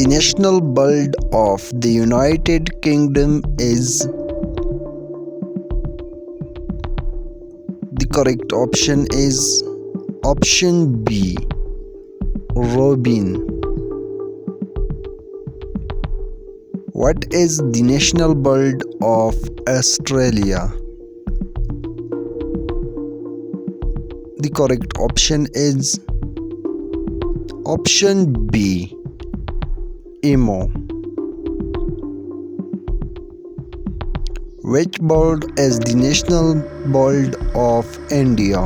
The national bird of the United Kingdom is. The correct option is option B, robin. What is the national bird of Australia? The correct option is option B, emu. Which bird is the national bird of India?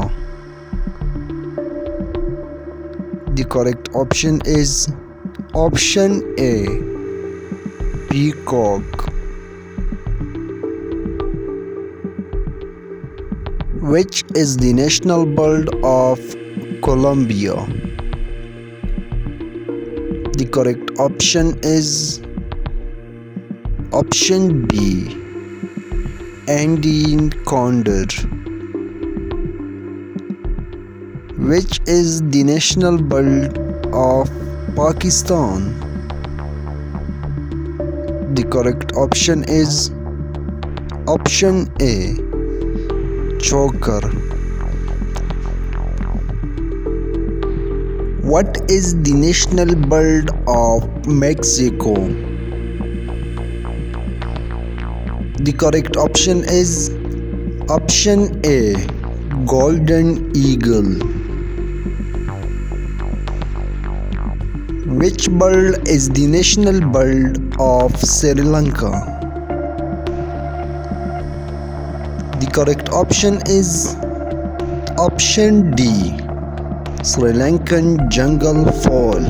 The correct option is option A, peacock. Which is the national bird of Colombia? The correct option is option B, Andean condor. Which is the national bird of Pakistan? The correct option is option A, choker. What is the national bird of Mexico? The correct option is option A, golden eagle. Which bird is the national bird of Sri Lanka? The correct option is option D, Sri Lankan jungle fowl.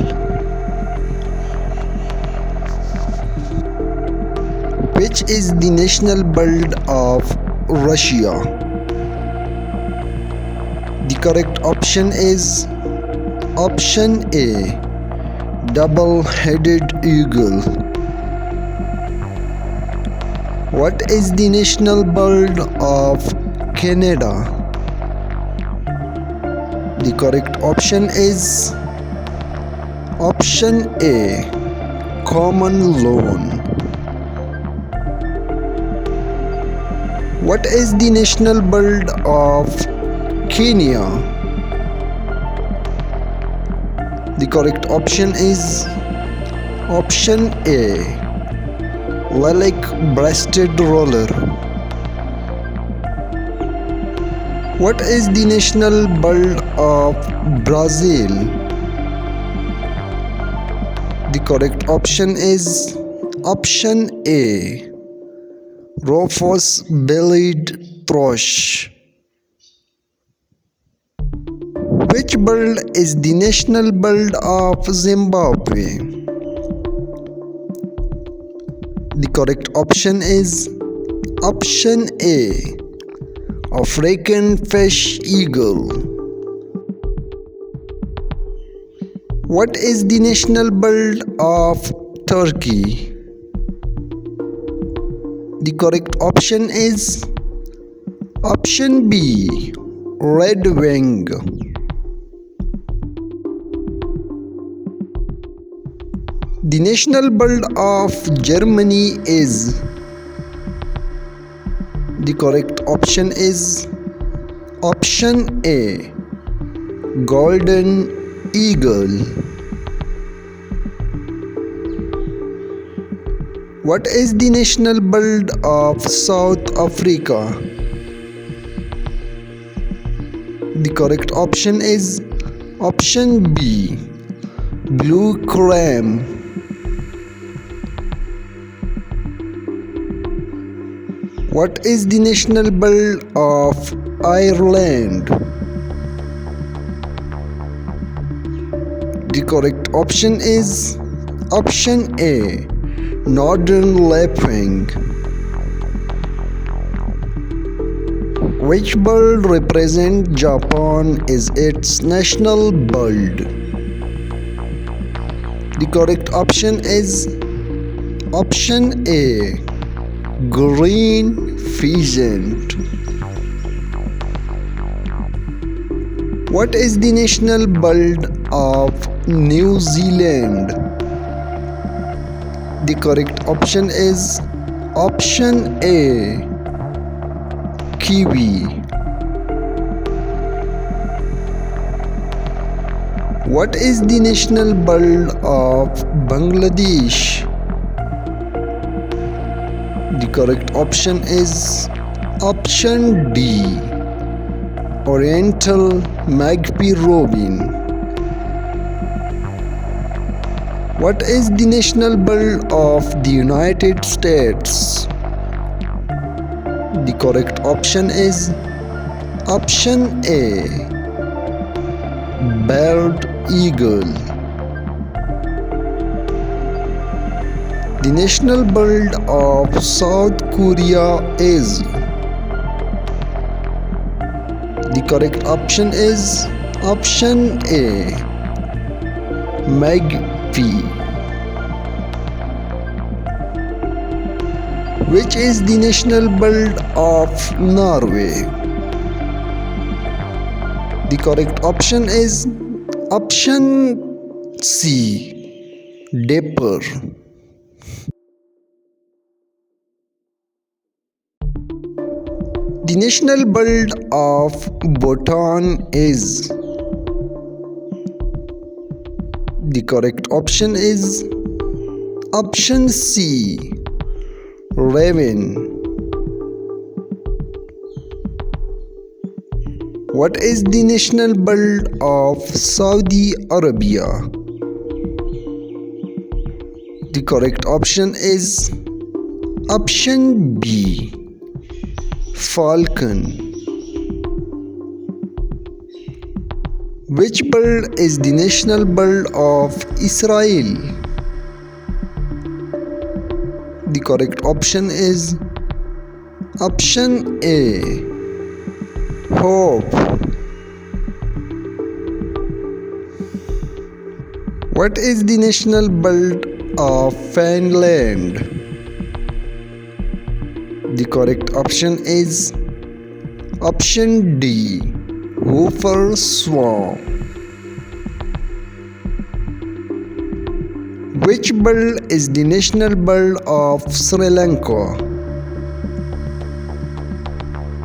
Which is the national bird of Russia? The correct option is option A, double-headed eagle. What is the national bird of Canada? The correct option is option A, common loon. What is the national bird of Kenya? The correct option is option A, lilac-breasted roller. What is the national bird of Brazil? The correct option is option A, rufous-bellied thrush. Which bird is the national bird of Zimbabwe? The correct option is option A, African fish eagle. What is the national bird of Turkey? The correct option is option B, red wing. The national bird of Germany is. The correct option is option A, golden eagle. What is the national bird of South Africa? The correct option is option B, blue crane. What is the national bird of Ireland? The correct option is option A, northern lapwing. Which bird represents Japan is its national bird? The correct option is option A, green pheasant. What is the national bird of New Zealand? The correct option is option A, kiwi. What is the national bird of Bangladesh? The correct option is option D, Oriental magpie robin. What is the national bird of the United States? The correct option is option A, bald eagle. The national bird of South Korea is. The correct option is option A, magpie. Which is the national bird of Norway? The correct option is option C, dapper. The national bird of Bhutan is. The correct option is option C, raven. What is the national bird of Saudi Arabia? The correct option is option B, falcon. Which bird is the national bird of Israel? The correct option is option A, hope. What is the national bird of Finland? The correct option is option D, whooper swan. Which bird is the national bird of Sri Lanka?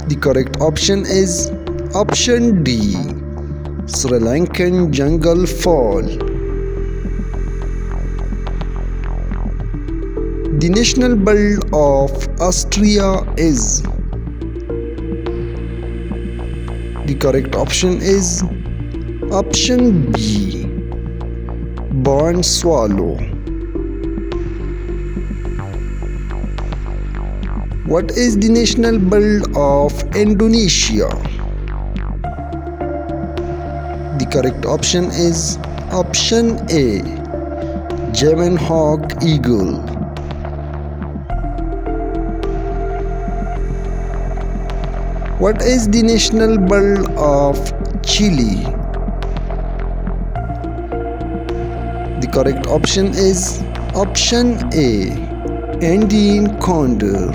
The correct option is option D, Sri Lankan jungle fowl. The national bird of Austria is. The correct option is option B, barn swallow. What is the national bird of Indonesia? The correct option is option A, German hawk eagle. What is the national bird of Chile? The correct option is option A, Indian condor.